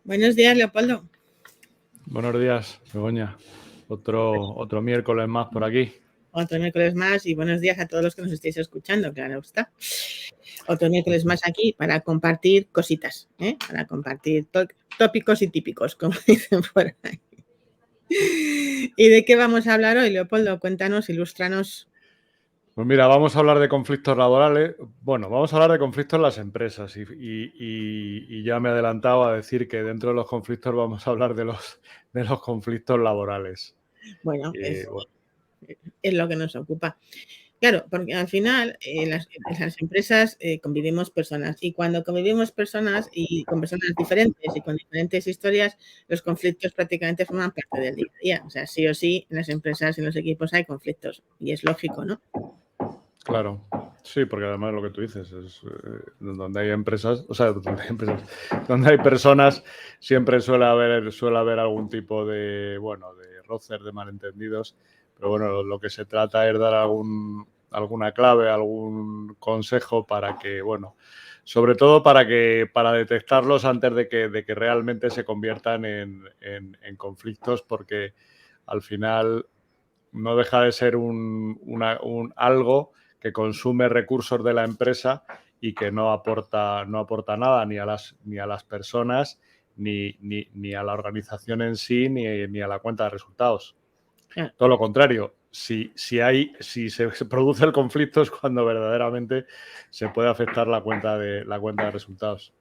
Buenos días, Leopoldo. Buenos días, Begoña. Otro miércoles más por aquí. Otro miércoles más y buenos días a todos los que nos estéis escuchando, claro está. Otro miércoles más aquí para compartir cositas, para compartir tópicos y típicos, como dicen por ahí. ¿Y de qué vamos a hablar hoy, Leopoldo? Cuéntanos, ilústranos. Pues mira, vamos a hablar de conflictos laborales. Bueno, vamos a hablar de conflictos en las empresas y ya me he adelantado a decir que dentro de los conflictos vamos a hablar de los conflictos laborales. Bueno, es lo que nos ocupa. Claro, porque al final en las empresas convivimos personas y cuando convivimos personas y con personas diferentes y con diferentes historias, los conflictos prácticamente forman parte del día a día. O sea, sí o sí, en las empresas y en los equipos hay conflictos y es lógico, ¿no? Claro, sí, porque además lo que tú dices es donde hay empresas, o sea, donde hay personas, siempre suele haber algún tipo de, bueno, de roces, de malentendidos, pero bueno, lo que se trata es dar alguna clave, algún consejo para que, bueno, sobre todo para detectarlos antes de que realmente se conviertan en conflictos, porque al final no deja de ser algo que consume recursos de la empresa y que no aporta nada ni a las personas, ni a la organización en sí, ni a la cuenta de resultados. Todo lo contrario, si se produce el conflicto es cuando verdaderamente se puede afectar la cuenta de resultados.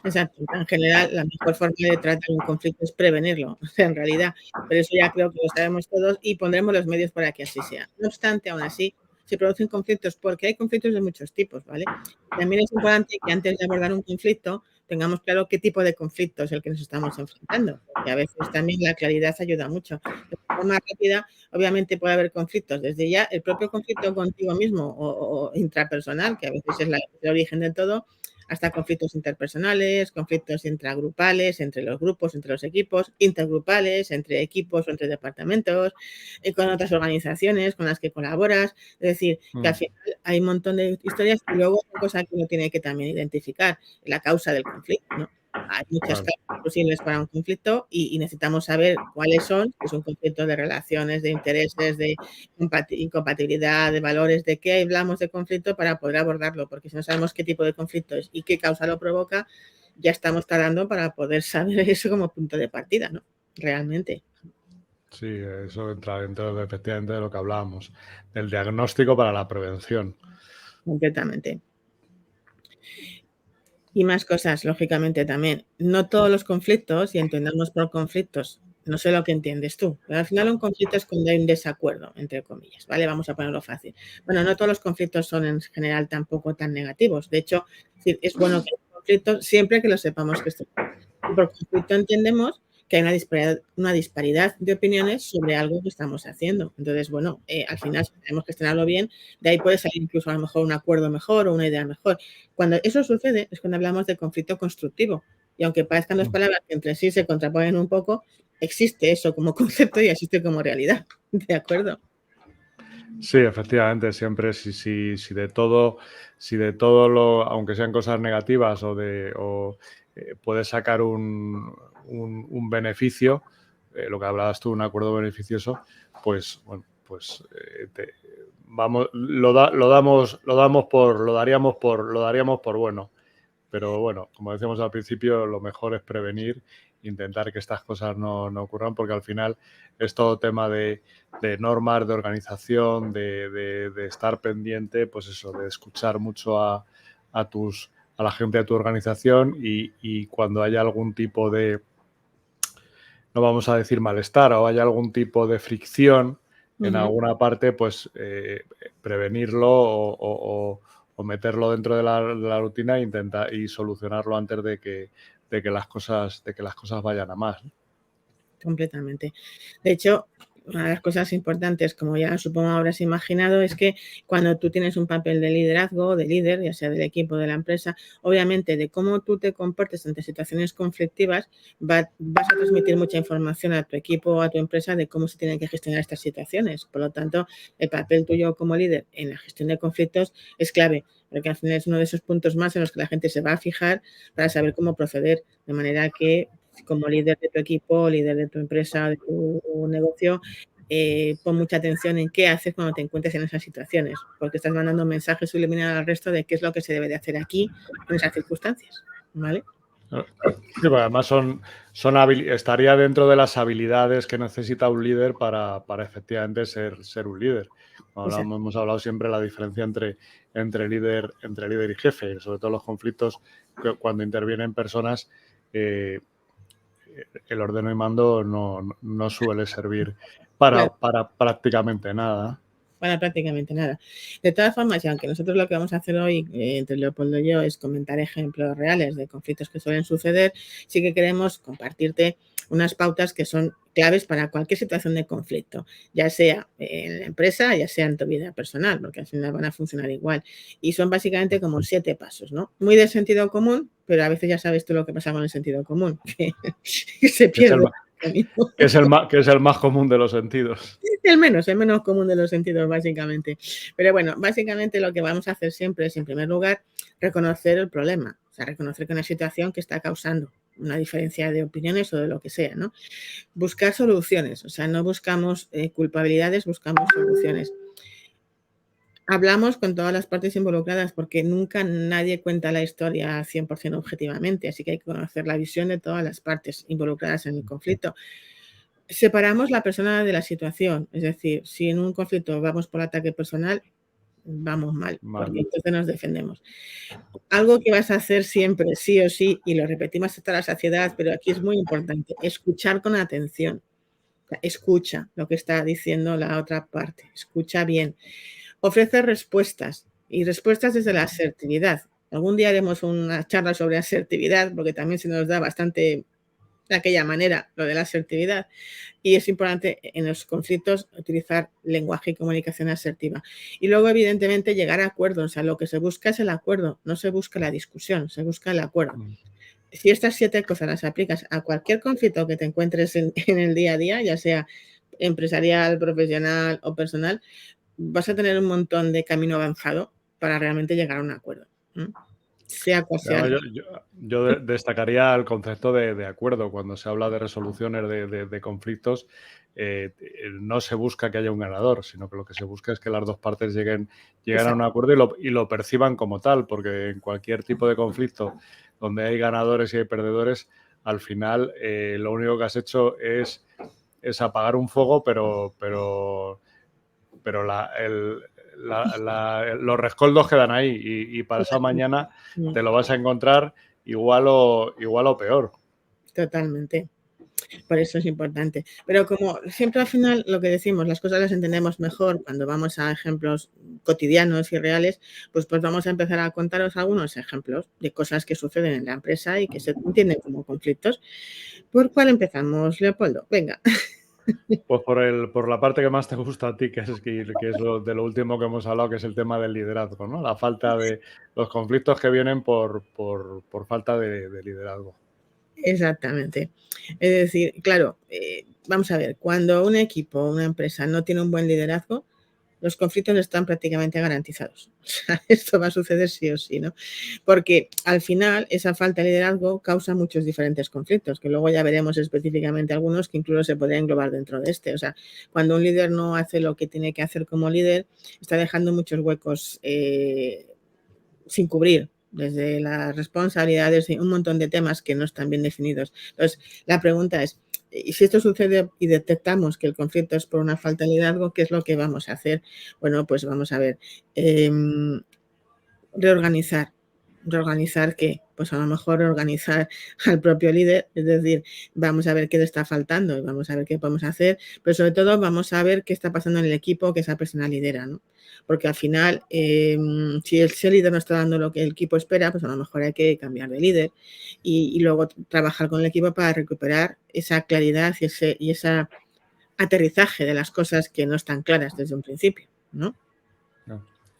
Exacto. En general, la mejor forma de tratar un conflicto es prevenirlo, o sea, en realidad. Pero eso ya creo que lo sabemos todos y pondremos los medios para que así sea. No obstante, aún así, se producen conflictos porque hay conflictos de muchos tipos, ¿vale? También es importante que antes de abordar un conflicto tengamos claro qué tipo de conflicto es el que nos estamos enfrentando, porque a veces también la claridad ayuda mucho. De forma rápida, obviamente puede haber conflictos, desde ya el propio conflicto contigo mismo o intrapersonal, que a veces es el origen de todo, hasta conflictos interpersonales, conflictos intragrupales, entre los grupos, entre los equipos, intergrupales, entre equipos o entre departamentos, con otras organizaciones con las que colaboras. Es decir, que al final hay un montón de historias y luego otra cosa que uno tiene que también identificar, la causa del conflicto, ¿no? Hay muchas causas posibles para un conflicto y necesitamos saber cuáles son, que es un conflicto de relaciones, de intereses, de incompatibilidad, de valores, de qué hablamos de conflicto para poder abordarlo, porque si no sabemos qué tipo de conflicto es y qué causa lo provoca, ya estamos tardando para poder saber eso como punto de partida, ¿no? Realmente. Sí, eso entra dentro efectivamente de lo que hablábamos, del diagnóstico para la prevención. Completamente. Y más cosas, lógicamente, también. No todos los conflictos, y entendamos por conflictos, no sé lo que entiendes tú, pero al final un conflicto es cuando hay un desacuerdo, entre comillas, ¿vale? Vamos a ponerlo fácil. Bueno, no todos los conflictos son en general tampoco tan negativos. De hecho, es bueno que haya conflictos siempre que lo sepamos que esto. Y por conflicto entendemos que hay una disparidad de opiniones sobre algo que estamos haciendo. Entonces, bueno, al final si tenemos que gestionarlo bien, de ahí puede salir incluso a lo mejor un acuerdo mejor o una idea mejor. Cuando eso sucede es cuando hablamos de conflicto constructivo. Y aunque parezcan dos palabras que entre sí se contraponen un poco, existe eso como concepto y existe como realidad. ¿De acuerdo? Sí, efectivamente, siempre si de todo aunque sean cosas negativas puedes sacar un beneficio, lo que hablabas tú, un acuerdo beneficioso, pues bueno, pues lo daríamos por bueno. Pero bueno, como decíamos al principio, lo mejor es prevenir, intentar que estas cosas no ocurran, porque al final es todo tema de normas, de organización, de estar pendiente, pues eso, de escuchar mucho a la gente de tu organización y cuando haya algún tipo de, no vamos a decir malestar, o haya algún tipo de fricción en alguna parte, pues prevenirlo o meterlo dentro de la rutina y solucionarlo antes de que las cosas vayan a más. Completamente. De hecho, una de las cosas importantes, como ya supongo habrás imaginado, es que cuando tú tienes un papel de liderazgo, de líder, ya sea del equipo de la empresa, obviamente de cómo tú te comportes ante situaciones conflictivas, vas a transmitir mucha información a tu equipo o a tu empresa de cómo se tienen que gestionar estas situaciones. Por lo tanto, el papel tuyo como líder en la gestión de conflictos es clave, porque al final es uno de esos puntos más en los que la gente se va a fijar para saber cómo proceder, de manera que como líder de tu equipo, líder de tu empresa, de tu negocio, pon mucha atención en qué haces cuando te encuentres en esas situaciones, porque estás mandando un mensaje subliminal al resto de qué es lo que se debe de hacer aquí en esas circunstancias, ¿vale? Sí, además estaría dentro de las habilidades que necesita un líder para efectivamente ser un líder. Hemos hablado siempre de la diferencia entre líder y jefe, y sobre todo los conflictos cuando intervienen personas, el ordeno y mando no suele servir para prácticamente nada. Para prácticamente nada. De todas formas, y aunque nosotros lo que vamos a hacer hoy, entre Leopoldo y yo, es comentar ejemplos reales de conflictos que suelen suceder, sí que queremos compartirte unas pautas que son claves para cualquier situación de conflicto, ya sea en la empresa, ya sea en tu vida personal, porque al final van a funcionar igual. Y son básicamente como 7 pasos, ¿no? Muy de sentido común, pero a veces ya sabes tú lo que pasa con el sentido común, que se pierde. Que es el más común de los sentidos. El menos común de los sentidos, básicamente. Pero bueno, básicamente lo que vamos a hacer siempre es, en primer lugar, reconocer el problema. O sea, reconocer que una situación que está causando una diferencia de opiniones o de lo que sea, ¿no? Buscar soluciones. O sea, no buscamos culpabilidades, buscamos soluciones. Hablamos con todas las partes involucradas porque nunca nadie cuenta la historia 100% objetivamente, así que hay que conocer la visión de todas las partes involucradas en el conflicto. Separamos la persona de la situación, es decir, si en un conflicto vamos por ataque personal, vamos mal, porque entonces nos defendemos. Algo que vas a hacer siempre, sí o sí, y lo repetimos hasta la saciedad, pero aquí es muy importante, escuchar con atención. Escucha lo que está diciendo la otra parte, escucha bien. Ofrece respuestas, y respuestas desde la asertividad. Algún día haremos una charla sobre asertividad, porque también se nos da bastante de aquella manera lo de la asertividad, y es importante en los conflictos utilizar lenguaje y comunicación asertiva. Y luego, evidentemente, llegar a acuerdos. O sea, lo que se busca es el acuerdo, no se busca la discusión, se busca el acuerdo. Si estas 7 cosas las aplicas a cualquier conflicto que te encuentres en el día a día, ya sea empresarial, profesional o personal, vas a tener un montón de camino avanzado para realmente llegar a un acuerdo. Sea cual sea. Yo destacaría el concepto de acuerdo. Cuando se habla de resoluciones de conflictos, no se busca que haya un ganador, sino que lo que se busca es que las dos partes lleguen a un acuerdo y lo perciban como tal, porque en cualquier tipo de conflicto donde hay ganadores y hay perdedores, al final lo único que has hecho es apagar un fuego, pero los rescoldos quedan ahí y pasado mañana te lo vas a encontrar igual o peor. Totalmente. Por eso es importante. Pero como siempre al final lo que decimos, las cosas las entendemos mejor cuando vamos a ejemplos cotidianos y reales, pues vamos a empezar a contaros algunos ejemplos de cosas que suceden en la empresa y que se entienden como conflictos. ¿Por cuál empezamos, Leopoldo? Venga. Pues por la parte que más te gusta a ti, que es de lo último que hemos hablado, que es el tema del liderazgo, ¿no? La falta de los conflictos que vienen por falta de liderazgo. Exactamente. Es decir, claro, vamos a ver, cuando un equipo o una empresa no tiene un buen liderazgo, los conflictos están prácticamente garantizados. O sea, esto va a suceder sí o sí, ¿no? Porque al final esa falta de liderazgo causa muchos diferentes conflictos, que luego ya veremos específicamente algunos que incluso se podrían englobar dentro de este. O sea, cuando un líder no hace lo que tiene que hacer como líder, está dejando muchos huecos sin cubrir, desde las responsabilidades y un montón de temas que no están bien definidos. Entonces, la pregunta es, y si esto sucede y detectamos que el conflicto es por una falta de liderazgo, ¿qué es lo que vamos a hacer? Bueno, pues vamos a ver, reorganizar. ¿Reorganizar qué? Pues a lo mejor reorganizar al propio líder, es decir, vamos a ver qué le está faltando y vamos a ver qué podemos hacer, pero sobre todo vamos a ver qué está pasando en el equipo que esa persona lidera, ¿no? Porque al final, si ese líder no está dando lo que el equipo espera, pues a lo mejor hay que cambiar de líder y luego trabajar con el equipo para recuperar esa claridad y ese aterrizaje de las cosas que no están claras desde un principio, ¿no?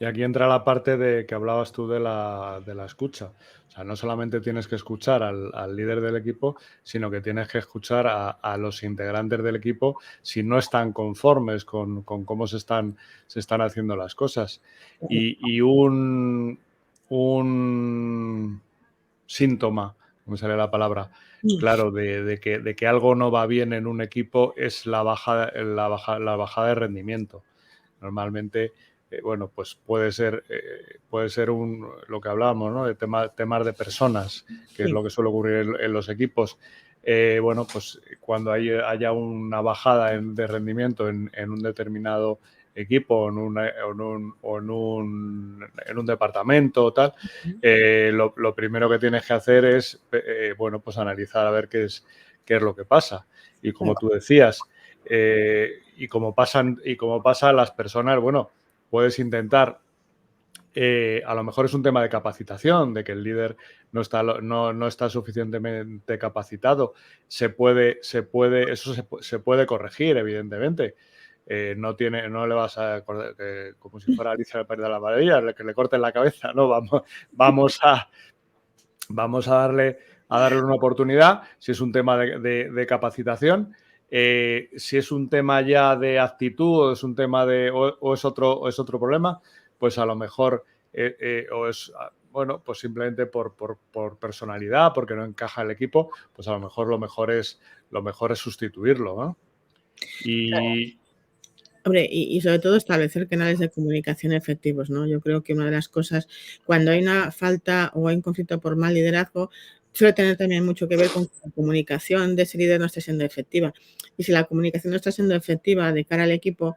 Y aquí entra la parte de que hablabas tú de la escucha. O sea, no solamente tienes que escuchar al líder del equipo, sino que tienes que escuchar a los integrantes del equipo si no están conformes con cómo se están haciendo las cosas. Y un síntoma me sale la palabra, Mm, claro, de que algo no va bien en un equipo es la bajada de rendimiento. Normalmente, bueno, pues puede ser lo que hablábamos, ¿no? De temas de personas, que es sí, lo que suele ocurrir en los equipos. Bueno, pues cuando haya una bajada de rendimiento en un determinado equipo o en un departamento o tal, lo primero que tienes que hacer es, bueno, pues analizar a ver qué es lo que pasa. Y como claro, tú decías, y como pasa las personas, bueno, puedes intentar, a lo mejor es un tema de capacitación, de que el líder no está suficientemente capacitado. Se puede corregir, evidentemente. No le vas a, como si fuera Alicia en el País de las Maravillas, que le corten la cabeza, no, vamos a, vamos a darle una oportunidad, si es un tema de capacitación. Si es un tema ya de actitud o es un tema o es otro problema, pues a lo mejor bueno, pues simplemente por personalidad, porque no encaja el equipo, pues a lo mejor lo mejor es sustituirlo, ¿no? claro. Y Hombre, y sobre todo establecer canales de comunicación efectivos, ¿no? Yo creo que una de las cosas, cuando hay una falta o hay un conflicto por mal liderazgo, suele tener también mucho que ver con que la comunicación de ese líder no esté siendo efectiva. Y si la comunicación no está siendo efectiva de cara al equipo,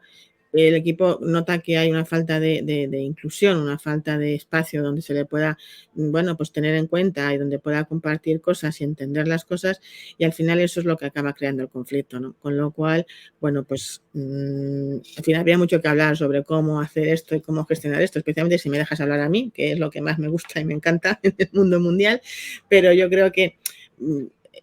el equipo nota que hay una falta de inclusión, una falta de espacio donde se le pueda, bueno, pues tener en cuenta y donde pueda compartir cosas y entender las cosas, y al final eso es lo que acaba creando el conflicto, ¿no? Con lo cual, bueno, pues al final habría mucho que hablar sobre cómo hacer esto y cómo gestionar esto, especialmente si me dejas hablar a mí, que es lo que más me gusta y me encanta en el mundo mundial, pero yo creo que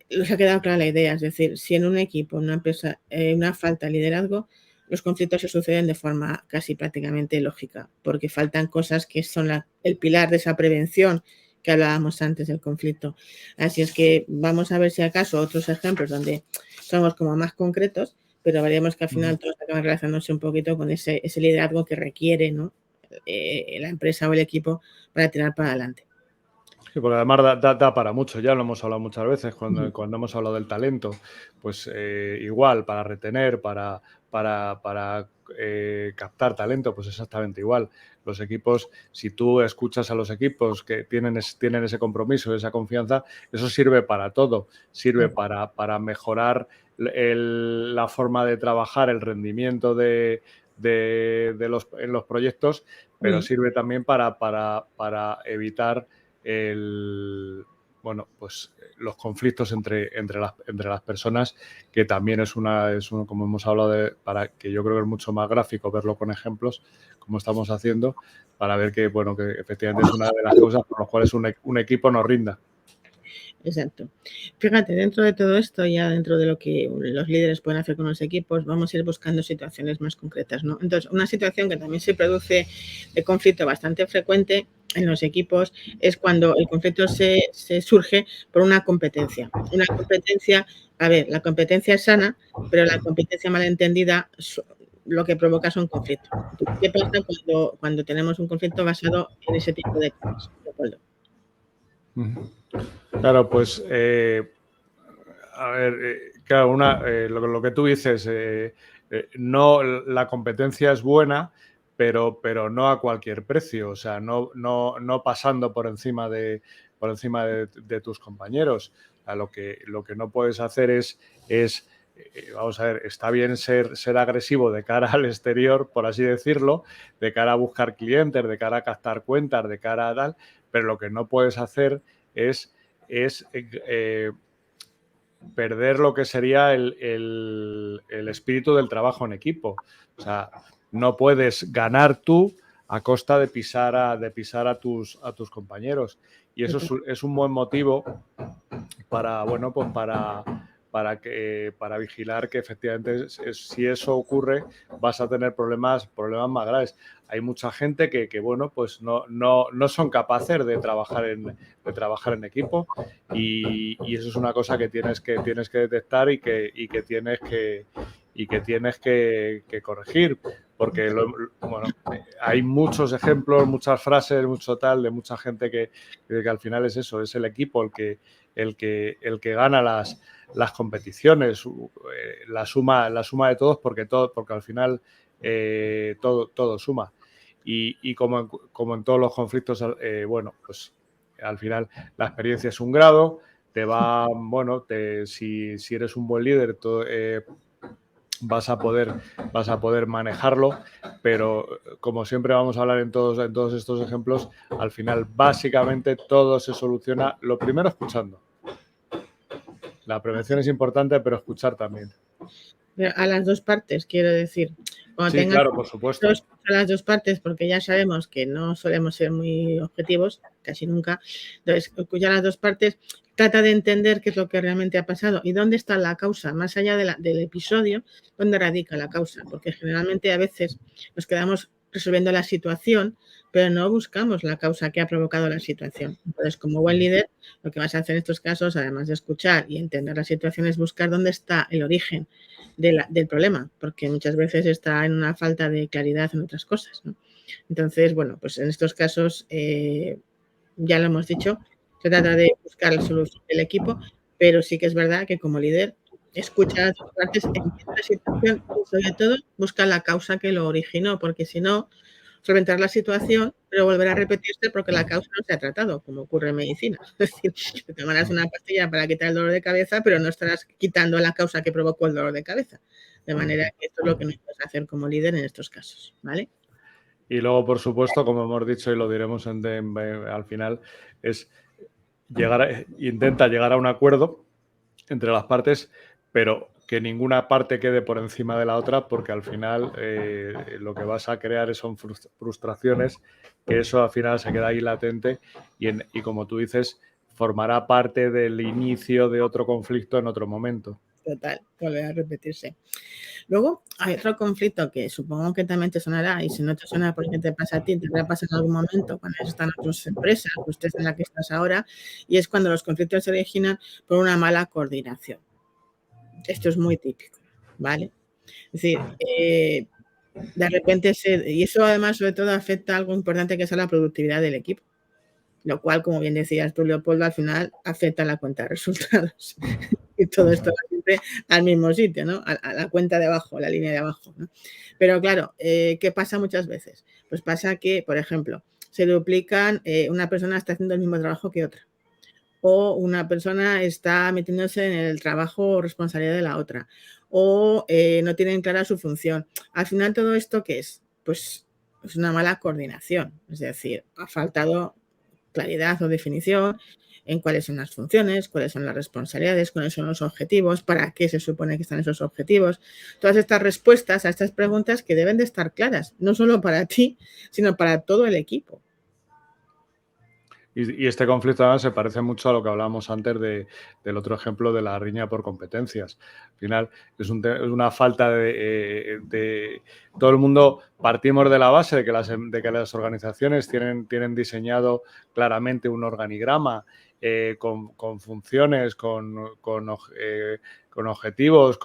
les ha quedado clara la idea, es decir, si en un equipo, en una empresa, una falta de liderazgo, los conflictos se suceden de forma casi prácticamente lógica, porque faltan cosas que son el pilar de esa prevención que hablábamos antes del conflicto. Así es que vamos a ver si acaso otros ejemplos donde somos como más concretos, pero veremos que al final todos acaban relacionándose un poquito con ese liderazgo que requiere, ¿no? La empresa o el equipo para tirar para adelante. sí, porque además da para mucho, ya lo hemos hablado muchas veces Ujú. cuando hemos hablado del talento, pues igual, para retener, para captar talento, pues exactamente igual. Los equipos, si tú escuchas a los equipos que tienen ese compromiso, esa confianza, eso sirve para todo. Sirve para mejorar la forma de trabajar, el rendimiento en los proyectos, pero Mm. sirve también para evitar bueno, pues los conflictos entre las personas, que también como hemos hablado, para que yo creo que es mucho más gráfico verlo con ejemplos, como estamos haciendo, para ver que, bueno, que efectivamente es una de las causas por las cuales un equipo no rinda. Exacto. Fíjate, dentro de todo esto, ya dentro de lo que los líderes pueden hacer con los equipos, vamos a ir buscando situaciones más concretas, ¿no? Entonces, una situación que también se produce de conflicto bastante frecuente en los equipos es cuando el conflicto se surge por una competencia. Una competencia, a ver, la competencia es sana, pero la competencia malentendida lo que provoca son conflictos. Entonces, ¿qué pasa cuando tenemos un conflicto basado en ese tipo de cosas, Leopoldo? Claro, pues, a ver, claro, lo que tú dices, no, la competencia es buena, pero no a cualquier precio, o sea, no pasando por encima de tus compañeros. O sea, lo que no puedes hacer es vamos a ver, está bien ser agresivo de cara al exterior, por así decirlo, de cara a buscar clientes, de cara a captar cuentas, de cara a tal, pero lo que no puedes hacer es perder lo que sería el espíritu del trabajo en equipo. O sea, no puedes ganar tú a costa de pisar a tus compañeros. Y eso es un buen motivo bueno, pues para vigilar que efectivamente, si eso ocurre, vas a tener problemas más graves. Hay mucha gente que bueno, pues no son capaces de trabajar en equipo, y eso es una cosa que tienes que detectar y que tienes que corregir. porque bueno, hay muchos ejemplos, muchas frases, mucho tal, de mucha gente que al final es eso, es el equipo el que gana las competiciones, la suma de todos, porque al final todo suma. Y como en todos los conflictos, bueno, pues al final la experiencia es un grado, bueno, si eres un buen líder, vas a poder manejarlo, pero como siempre vamos a hablar en todos estos ejemplos, al final básicamente todo se soluciona, lo primero escuchando. La prevención es importante, pero escuchar también. A las dos partes, quiero decir. Cuando sí, claro, por supuesto. A las dos partes, porque ya sabemos que no solemos ser muy objetivos, casi nunca. Entonces, escuchar a las dos partes, trata de entender qué es lo que realmente ha pasado y dónde está la causa, más allá del episodio, dónde radica la causa, porque generalmente a veces nos quedamos resolviendo la situación, pero no buscamos la causa que ha provocado la situación. Entonces, como buen líder, lo que vas a hacer en estos casos, además de escuchar y entender la situación, es buscar dónde está el origen del problema, porque muchas veces está en una falta de claridad en otras cosas, ¿no? Entonces, bueno, pues en estos casos, ya lo hemos dicho, se trata de buscar la solución del equipo, pero sí que es verdad que como líder escucha a las dos partes, entiende la situación y sobre todo busca la causa que lo originó, porque si no, solventar la situación, pero volver a repetirse porque la causa no se ha tratado, como ocurre en medicina. Es decir, te tomarás una pastilla para quitar el dolor de cabeza, pero no estarás quitando la causa que provocó el dolor de cabeza. De manera que esto es lo que no puedes hacer como líder en estos casos, ¿vale? Y luego, por supuesto, como hemos dicho y lo diremos al final, es intenta llegar a un acuerdo entre las partes, pero que ninguna parte quede por encima de la otra, porque al final lo que vas a crear son frustraciones, que eso al final se queda ahí latente y como tú dices, formará parte del inicio de otro conflicto en otro momento. Total, volver a repetirse. Luego hay otro conflicto que supongo que también te sonará, y si no te suena porque te pasa a ti, te va a pasar en algún momento cuando están otras empresas, usted en la que estás ahora, y es cuando los conflictos se originan por una mala coordinación. Esto es muy típico, ¿vale? Es decir, de repente y eso además sobre todo afecta a algo importante que es a la productividad del equipo, lo cual, como bien decías tú, Leopoldo, al final afecta a la cuenta de resultados. Y todo esto va siempre al mismo sitio, ¿no? A la cuenta de abajo, a la línea de abajo, ¿no? Pero claro, ¿qué pasa muchas veces? Pues pasa que, por ejemplo, se duplican, una persona está haciendo el mismo trabajo que otra, o una persona está metiéndose en el trabajo o responsabilidad de la otra, o no tienen clara su función. Al final, ¿todo esto qué es? Pues es una mala coordinación, es decir, ha faltado claridad o definición en cuáles son las funciones, cuáles son las responsabilidades, cuáles son los objetivos, para qué se supone que están esos objetivos. Todas estas respuestas a estas preguntas que deben de estar claras, no solo para ti, sino para todo el equipo. Y este conflicto además se parece mucho a lo que hablábamos antes del otro ejemplo de la riña por competencias. Al final es una falta de todo el mundo. Partimos de la base de que las organizaciones tienen diseñado claramente un organigrama con funciones, con objetivos,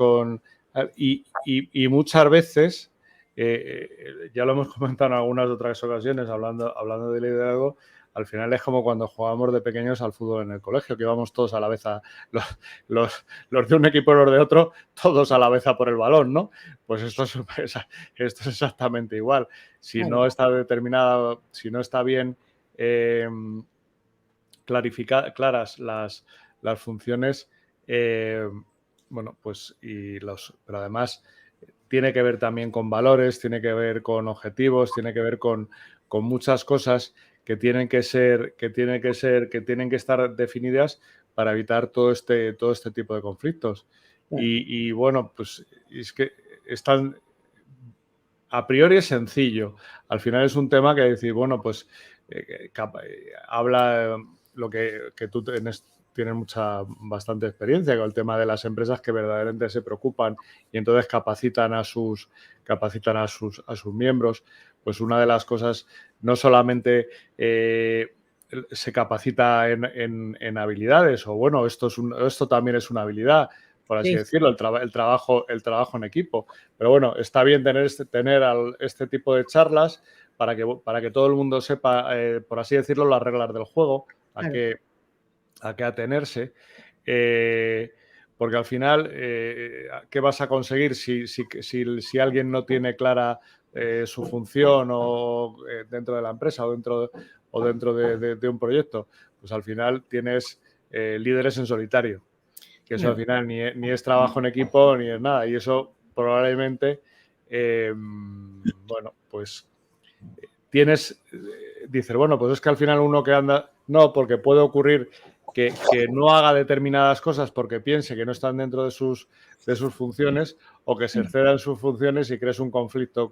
y muchas veces, ya lo hemos comentado en algunas otras ocasiones hablando de liderazgo. Al final es como cuando jugábamos de pequeños al fútbol en el colegio, que íbamos todos a la vez, los de un equipo y los de otro, todos a la vez a por el balón, ¿no? Pues esto es exactamente igual. Si no está determinada, si no está bien claras las funciones, bueno, pues pero además tiene que ver también con valores, tiene que ver con objetivos, tiene que ver con muchas cosas que tienen que estar definidas para evitar todo este tipo de conflictos. Claro. Y bueno, pues es que a priori es sencillo. Al final es un tema que decir, bueno, pues habla lo que tú tienes bastante experiencia con el tema de las empresas que verdaderamente se preocupan y entonces capacitan a sus miembros. Pues una de las cosas, no solamente se capacita en habilidades, o bueno, esto también es una habilidad, por así Sí, decirlo, el trabajo en equipo. Pero bueno, está bien tener este tipo de charlas para que todo el mundo sepa, por así decirlo, las reglas del juego, a claro. qué atenerse. Porque al final, ¿qué vas a conseguir si alguien no tiene clara su función dentro de la empresa o dentro de un proyecto? Pues al final tienes líderes en solitario, que eso al Claro. final ni es trabajo en equipo ni es nada. Y eso probablemente, bueno, pues dices, bueno, pues es que al final uno que anda, no, porque puede ocurrir que no haga determinadas cosas porque piense que no están dentro de sus funciones, o que se exceda en sus funciones y crees un conflicto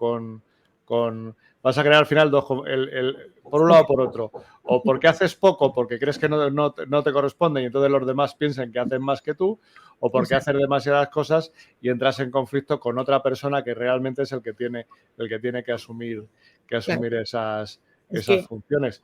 vas a crear al final por un lado o por otro, o porque haces poco porque crees que no te corresponde y entonces los demás piensan que hacen más que tú, o porque Exacto. haces demasiadas cosas y entras en conflicto con otra persona que realmente es el que tiene que asumir Claro. esas Es que funciones.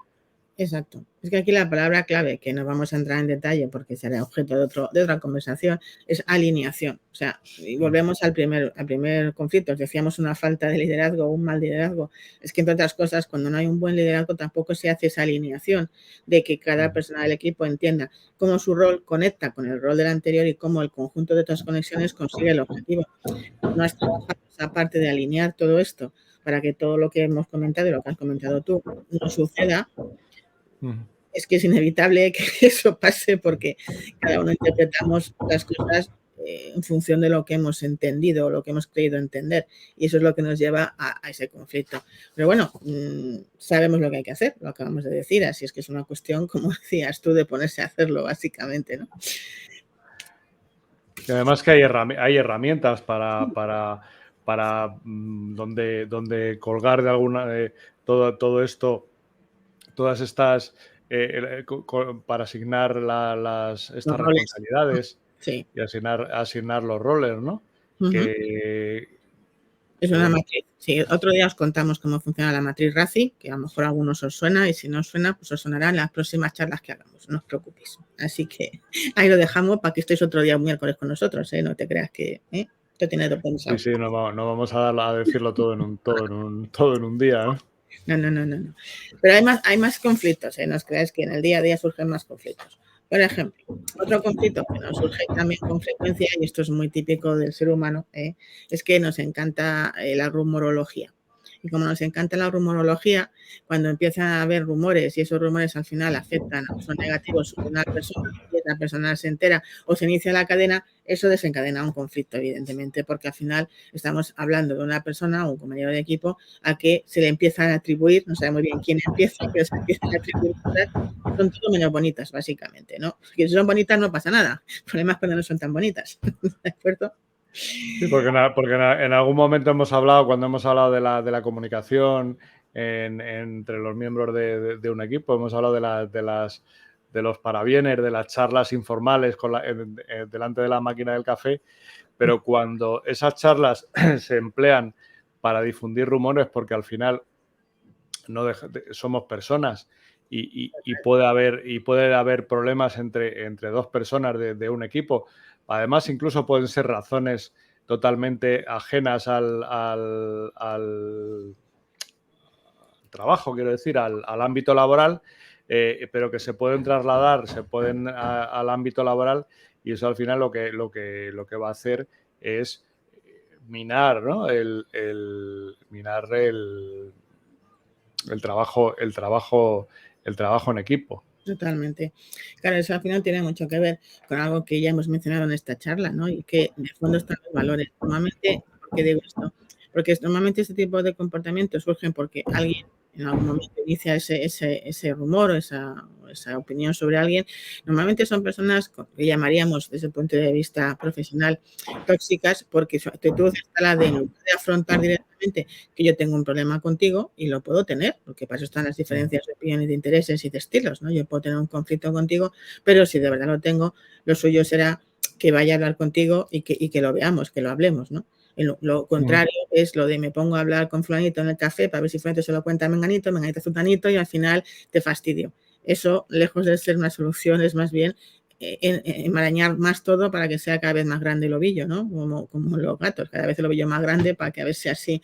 Exacto. Es que aquí la palabra clave, que no vamos a entrar en detalle porque será objeto de otra conversación, es alineación. O sea, y volvemos al primer conflicto. Decíamos una falta de liderazgo o un mal liderazgo. Es que, entre otras cosas, cuando no hay un buen liderazgo tampoco se hace esa alineación de que cada persona del equipo entienda cómo su rol conecta con el rol del anterior y cómo el conjunto de otras conexiones consigue el objetivo. No has trabajado esa parte de alinear todo esto para que todo lo que hemos comentado y lo que has comentado tú no suceda. Es que es inevitable que eso pase porque cada uno interpretamos las cosas en función de lo que hemos entendido o lo que hemos creído entender, y eso es lo que nos lleva a ese conflicto. Pero bueno, sabemos lo que hay que hacer, lo acabamos de decir, así es que es una cuestión, como decías tú, de ponerse a hacerlo básicamente, ¿no? Y además que hay herramientas para donde colgar de alguna todo esto, todas estas para asignar Los estas roles, responsabilidades sí. y asignar los roles, ¿no? Ujú. Que, Es que una bueno, matriz. Sí, otro día os contamos cómo funciona la matriz RACI, que a lo mejor a algunos os suena, y si no os suena, pues os sonará en las próximas charlas que hagamos, no os preocupéis. Así que ahí lo dejamos para que estéis otro día miércoles con nosotros, ¿eh? No te creas que te tienes todo sí, pensado. sí, no vamos a decirlo todo en un día, ¿no? No. Pero hay más conflictos, ¿eh? No os creáis que en el día a día surgen más conflictos. Por ejemplo, otro conflicto que nos surge también con frecuencia, y esto es muy típico del ser humano, es que nos encanta la rumorología. Y como nos encanta la rumorología, cuando empiezan a haber rumores y esos rumores al final afectan o son negativos sobre una persona y esa persona se entera o se inicia la cadena, eso desencadena un conflicto, evidentemente, porque al final estamos hablando de una persona o un compañero de equipo a que se le empiezan a atribuir, no sabe muy bien quién empieza, pero se empiezan a atribuir cosas que son todo menos bonitas, básicamente, ¿no? Que si son bonitas no pasa nada. El problema es cuando no son tan bonitas, ¿de acuerdo? Sí, porque en algún momento cuando hemos hablado de la comunicación entre los miembros de un equipo, hemos hablado de los parabienes, de las charlas informales delante de la máquina del café, pero cuando esas charlas se emplean para difundir rumores, porque al final somos personas y puede haber problemas entre dos personas de un equipo. Además, incluso pueden ser razones totalmente ajenas al trabajo, quiero decir, al ámbito laboral, pero que se pueden trasladar, al ámbito laboral, y eso al final lo que va a hacer es minar, ¿no? Minar el trabajo en equipo. Totalmente. Claro, eso al final tiene mucho que ver con algo que ya hemos mencionado en esta charla, ¿no? Y que de fondo están los valores. Normalmente, ¿por qué digo esto? Porque normalmente este tipo de comportamientos surgen porque alguien en algún momento inicia ese rumor o esa opinión sobre alguien. Normalmente son personas que llamaríamos desde el punto de vista profesional tóxicas, porque su actitud está la de, en lugar de afrontar directamente que yo tengo un problema contigo, y lo puedo tener, porque para eso están las diferencias de opiniones, de intereses y de estilos, ¿no? Yo puedo tener un conflicto contigo, pero si de verdad lo tengo, lo suyo será que vaya a hablar contigo y que lo veamos, que lo hablemos, ¿no? Lo contrario es lo de me pongo a hablar con fulanito en el café para ver si fulanito se lo cuenta a menganito, menganito a zutanito y al final te fastidio. Eso, lejos de ser una solución, es más bien enmarañar más todo para que sea cada vez más grande el ovillo, ¿no? Como los gatos, cada vez el ovillo más grande para que a ver si así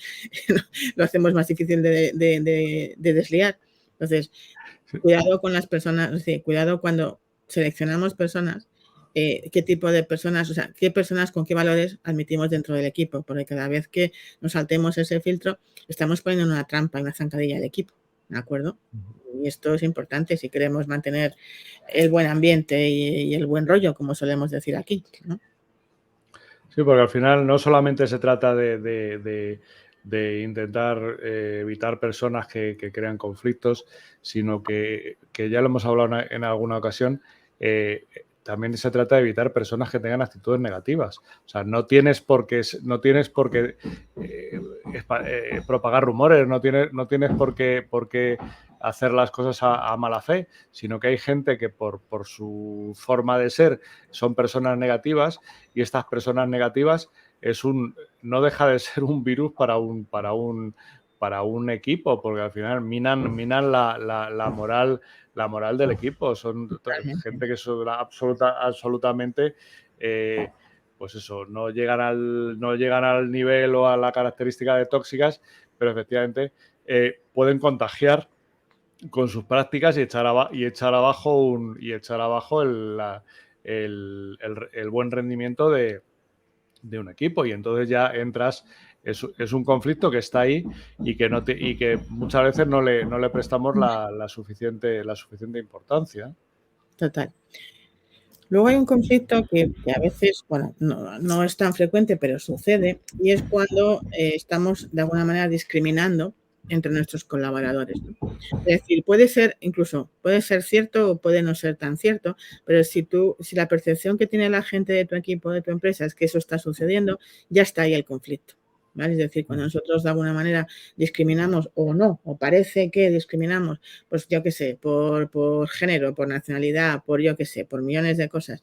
lo hacemos más difícil de desliar. Entonces, cuidado con las personas, es decir, cuidado cuando seleccionamos personas, qué tipo de personas, o sea, qué personas con qué valores admitimos dentro del equipo, porque cada vez que nos saltemos ese filtro, estamos poniendo una trampa, una zancadilla al equipo, ¿de acuerdo? Y esto es importante si queremos mantener el buen ambiente y el buen rollo, como solemos decir aquí, ¿no? Sí, porque al final no solamente se trata de intentar evitar personas que crean conflictos, sino que ya lo hemos hablado en alguna ocasión, también se trata de evitar personas que tengan actitudes negativas. O sea, no tienes por qué propagar rumores, no tienes por qué hacer las cosas a mala fe, sino que hay gente que por su forma de ser son personas negativas, y estas personas negativas no deja de ser un virus para un equipo, porque al final minan la moral del equipo. Son gente que son absolutamente pues eso, no llegan al nivel o a la característica de tóxicas, pero efectivamente pueden contagiar con sus prácticas y echar abajo el buen rendimiento de un equipo, y entonces ya entras, es un conflicto que está ahí y que muchas veces no le prestamos la suficiente importancia. Total. Luego hay un conflicto que a veces, bueno, no es tan frecuente, pero sucede, y es cuando estamos de alguna manera discriminando entre nuestros colaboradores, ¿no? Es decir, puede ser cierto o puede no ser tan cierto, pero si la percepción que tiene la gente de tu equipo, de tu empresa, es que eso está sucediendo, ya está ahí el conflicto, ¿vale? Es decir, cuando nosotros de alguna manera discriminamos o no, o parece que discriminamos, pues yo qué sé, por género, por nacionalidad, por yo qué sé, por millones de cosas,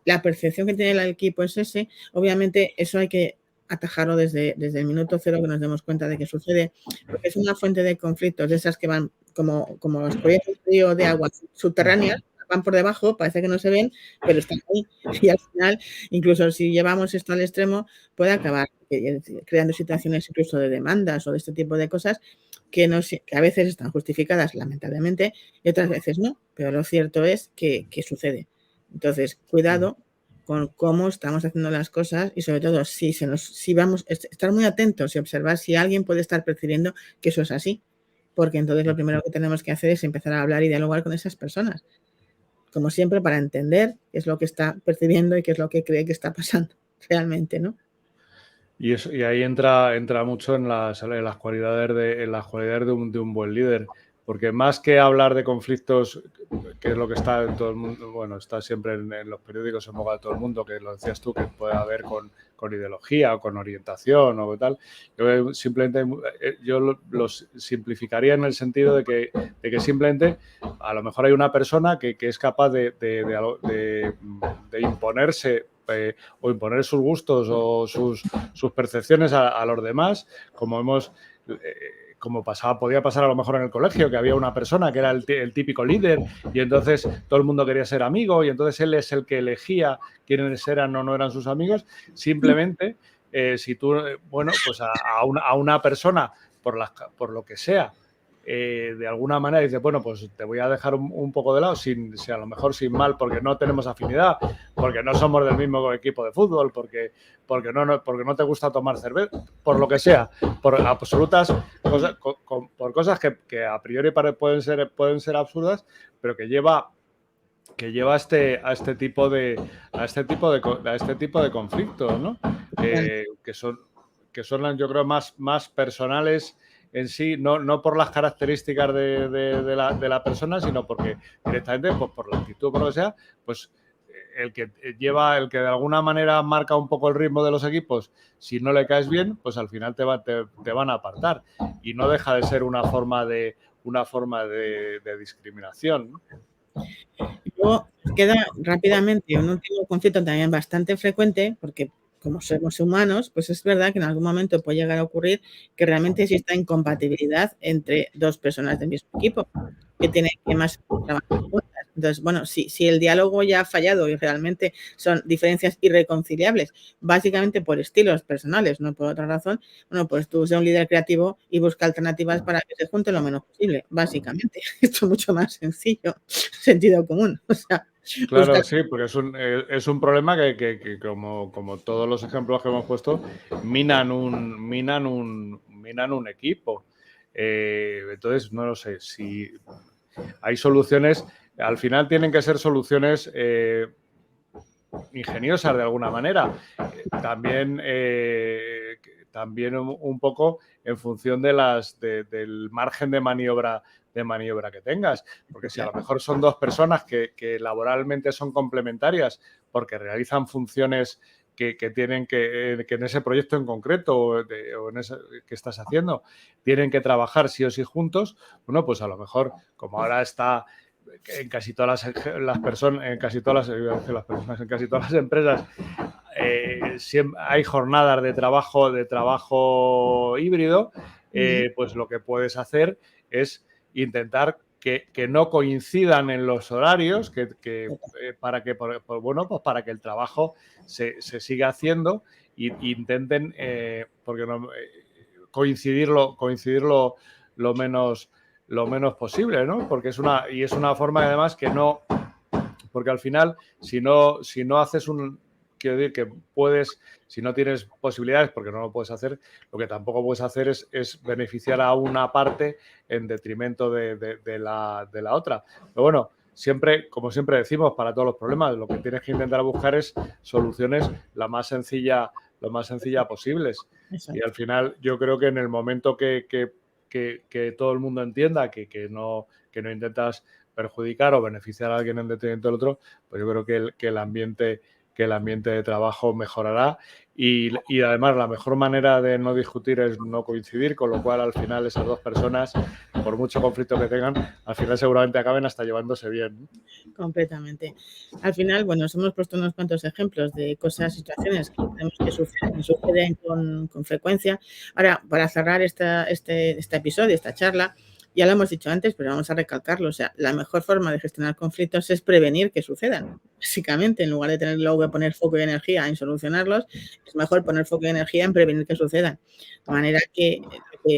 la percepción que tiene el equipo es ese, obviamente eso hay que atajarlo desde el minuto cero que nos demos cuenta de que sucede, porque es una fuente de conflictos de esas que van como los proyectos de agua subterráneas, van por debajo, parece que no se ven, pero están ahí. Y al final, incluso si llevamos esto al extremo, puede acabar creando situaciones incluso de demandas o de este tipo de cosas que a veces están justificadas, lamentablemente, y otras veces no. Pero lo cierto es que sucede. Entonces, cuidado con cómo estamos haciendo las cosas y sobre todo si vamos a estar muy atentos y observar si alguien puede estar percibiendo que eso es así, porque entonces lo primero que tenemos que hacer es empezar a hablar y dialogar con esas personas, como siempre, para entender qué es lo que está percibiendo y qué es lo que cree que está pasando realmente, ¿no? Y ahí entra mucho en las cualidades de un buen líder, porque más que hablar de conflictos, que es lo que está en todo el mundo, bueno, está siempre en los periódicos en boga de todo el mundo, que lo decías tú, que puede haber con ideología o con orientación o tal, yo simplemente lo simplificaría en el sentido de que simplemente a lo mejor hay una persona que es capaz de imponerse o imponer sus gustos o sus percepciones a los demás, como podía pasar a lo mejor en el colegio, que había una persona que era el típico líder y entonces todo el mundo quería ser amigo y entonces él es el que elegía quiénes eran o no eran sus amigos. Simplemente, si tú, bueno, pues a una persona, por lo que sea, de alguna manera dices, bueno, pues te voy a dejar un poco de lado, a lo mejor sin mal, porque no tenemos afinidad, porque no somos del mismo equipo de fútbol, porque no te gusta tomar cerveza, por lo que sea, por absolutas cosas, por cosas que a priori pueden ser absurdas, pero que lleva a este tipo de conflictos, ¿no? Que son yo creo más personales en sí, no por las características de la persona, sino porque directamente pues, por la actitud, por lo que sea, pues el que de alguna manera marca un poco el ritmo de los equipos, si no le caes bien, pues al final te van a apartar, y no deja de ser una forma de discriminación, ¿no? Luego queda rápidamente un último conflicto también bastante frecuente, porque como somos humanos, pues es verdad que en algún momento puede llegar a ocurrir que realmente exista incompatibilidad entre dos personas del mismo equipo, que tienen que más trabajar juntas. Entonces, bueno, si el diálogo ya ha fallado y realmente son diferencias irreconciliables, básicamente por estilos personales, no por otra razón, bueno, pues tú sé un líder creativo y busca alternativas para que se junten lo menos posible, básicamente. Esto es mucho más sencillo, sentido común. O sea, busca... Claro, sí, porque es un problema que como todos los ejemplos que hemos puesto, minan un equipo. Entonces, no lo sé, si hay soluciones, al final tienen que ser soluciones ingeniosas de alguna manera. También, también un poco en función del margen de maniobra que tengas. Porque si a lo mejor son dos personas que laboralmente son complementarias porque realizan funciones que tienen que en ese proyecto en concreto o en ese que estás haciendo, tienen que trabajar sí o sí juntos, bueno, pues a lo mejor, como ahora está en casi todas las personas, en casi todas las personas, en casi todas las empresas, hay jornadas de trabajo híbrido, pues lo que puedes hacer es intentar que no coincidan en los horarios, para que bueno, pues para que el trabajo se siga haciendo e intenten porque no, coincidirlo lo menos posible, ¿no? Porque es una forma además que no, porque al final si no haces quiero decir que puedes, si no tienes posibilidades, porque no lo puedes hacer, lo que tampoco puedes hacer es beneficiar a una parte en detrimento de la otra. Pero bueno, siempre, como siempre decimos, para todos los problemas, lo que tienes que intentar buscar es soluciones lo más sencilla posibles. Y al final yo creo que en el momento que todo el mundo entienda que no intentas perjudicar o beneficiar a alguien en detrimento del otro, pues yo creo que el ambiente de trabajo mejorará y además la mejor manera de no discutir es no coincidir, con lo cual al final esas dos personas, por mucho conflicto que tengan, al final seguramente acaben hasta llevándose bien. Completamente. Al final, bueno, os hemos puesto unos cuantos ejemplos de cosas, situaciones que tenemos que suceden con frecuencia. Ahora, para cerrar este episodio, esta charla, ya lo hemos dicho antes, pero vamos a recalcarlo. O sea, la mejor forma de gestionar conflictos es prevenir que sucedan. Básicamente, en lugar de tener luego que poner foco y energía en solucionarlos, es mejor poner foco y energía en prevenir que sucedan. De manera que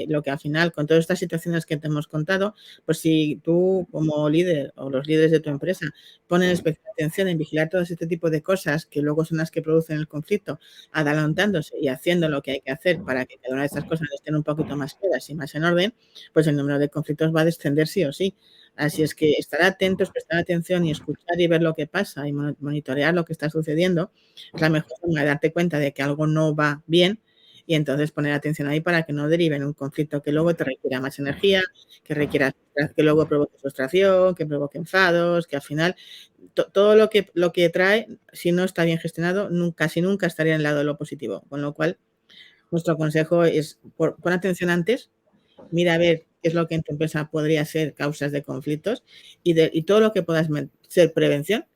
lo que al final, con todas estas situaciones que te hemos contado, pues si tú como líder o los líderes de tu empresa ponen especial atención en vigilar todo este tipo de cosas que luego son las que producen el conflicto, adelantándose y haciendo lo que hay que hacer para que cada una de estas cosas estén un poquito más claras y más en orden, pues el número de conflictos va a descender sí o sí. Así es que estar atentos, prestar atención y escuchar y ver lo que pasa y monitorear lo que está sucediendo es la mejor forma de darte cuenta de que algo no va bien y entonces poner atención ahí para que no derive en un conflicto que luego te requiera más energía, que luego provoque frustración, que provoque enfados, que al final todo lo que trae, si no está bien gestionado, casi nunca estaría en el lado de lo positivo. Con lo cual, nuestro consejo es pon atención antes, mira a ver qué es lo que en tu empresa podría ser causas de conflictos y todo lo que puedas ser prevención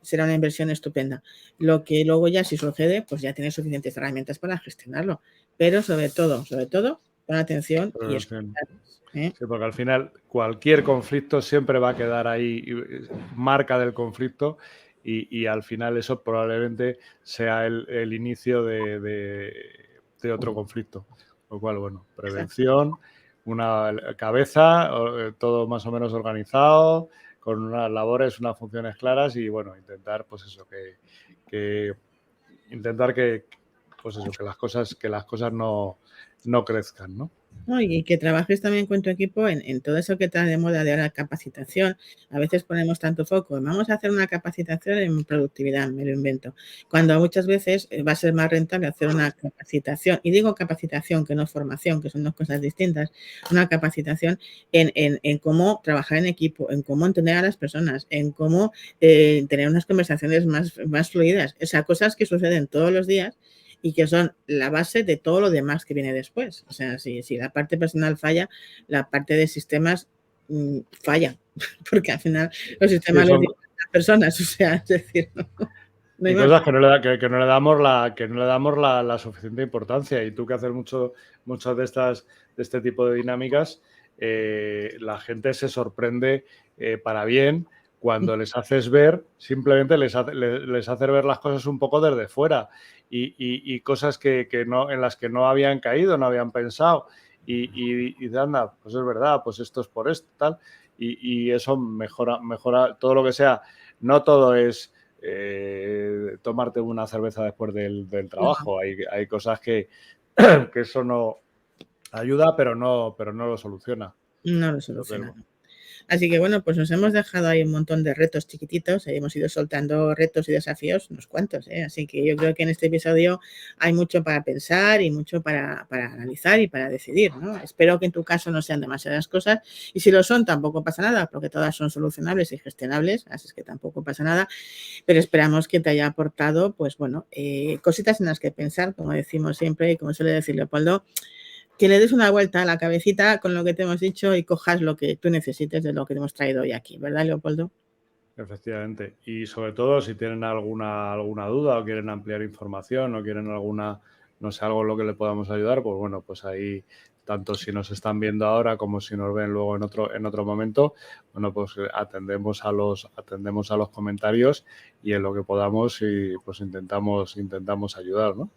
será una inversión estupenda. Lo que luego ya si sucede, pues ya tienes suficientes herramientas para gestionarlo. Pero sobre todo, pon atención y escuchar. Sí, porque al final cualquier conflicto siempre va a quedar ahí, marca del conflicto, y al final eso probablemente sea el inicio de otro conflicto. Con lo cual, bueno, prevención, una cabeza, todo más o menos organizado, con unas labores, unas funciones claras y, bueno, intentar, pues eso, intentar pues eso, que las cosas no crezcan, ¿no? ¿No? Y que trabajes también con tu equipo en todo eso que está de moda de ahora, capacitación. A veces ponemos tanto foco en vamos a hacer una capacitación en productividad, me lo invento, cuando muchas veces va a ser más rentable hacer una capacitación, y digo capacitación, que no formación, que son dos cosas distintas, una capacitación en cómo trabajar en equipo, en cómo entender a las personas, en cómo tener unas conversaciones más fluidas, o sea, cosas que suceden todos los días y que son la base de todo lo demás que viene después. O sea, si la parte personal falla, la parte de sistemas falla, porque al final los sistemas los dirigen las personas, o sea, es decir, no hay y más. cosas que no le damos la suficiente importancia. Y tú que haces muchas de este tipo de dinámicas, la gente se sorprende para bien, cuando les haces ver, simplemente les haces ver las cosas un poco desde fuera y cosas que no, en las que no habían caído, no habían pensado y de anda, pues es verdad, pues esto es por esto, tal, y eso mejora todo lo que sea. No todo es tomarte una cerveza después del trabajo. Hay cosas que eso no ayuda, pero no lo soluciona. No lo soluciona. Así que bueno, pues nos hemos dejado ahí un montón de retos chiquititos, hemos ido soltando retos y desafíos, unos cuantos, así que yo creo que en este episodio hay mucho para pensar y mucho para analizar y para decidir, ¿no? Espero que en tu caso no sean demasiadas cosas y si lo son tampoco pasa nada, porque todas son solucionables y gestionables, así es que tampoco pasa nada, pero esperamos que te haya aportado, pues bueno, cositas en las que pensar, como decimos siempre y como suele decir Leopoldo, que le des una vuelta a la cabecita con lo que te hemos dicho y cojas lo que tú necesites de lo que te hemos traído hoy aquí, ¿verdad, Leopoldo? Efectivamente. Y sobre todo, si tienen alguna duda o quieren ampliar información o quieren no sé, algo en lo que le podamos ayudar, pues bueno, pues ahí, tanto si nos están viendo ahora como si nos ven luego en otro momento, bueno, pues atendemos a los comentarios y en lo que podamos y pues intentamos ayudar, ¿no?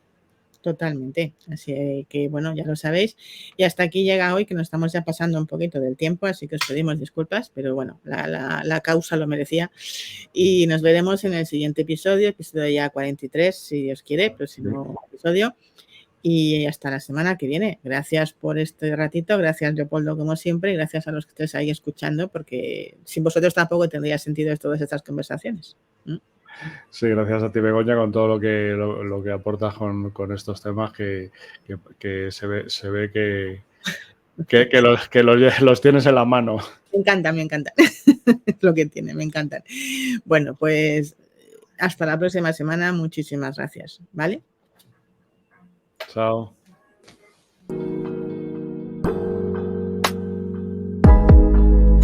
Totalmente. Así que, bueno, ya lo sabéis. Y hasta aquí llega hoy, que nos estamos ya pasando un poquito del tiempo, así que os pedimos disculpas, pero bueno, la causa lo merecía. Y nos veremos en el siguiente episodio ya 43, si Dios quiere, próximo episodio. Y hasta la semana que viene. Gracias por este ratito, gracias Leopoldo como siempre, y gracias a los que estéis ahí escuchando, porque sin vosotros tampoco tendría sentido todas estas conversaciones. Sí, gracias a ti, Begoña, con todo lo que aportas con estos temas que se ve que los tienes en la mano. Me encanta. Es lo que tiene, me encantan. Bueno, pues hasta la próxima semana. Muchísimas gracias, ¿vale? Chao.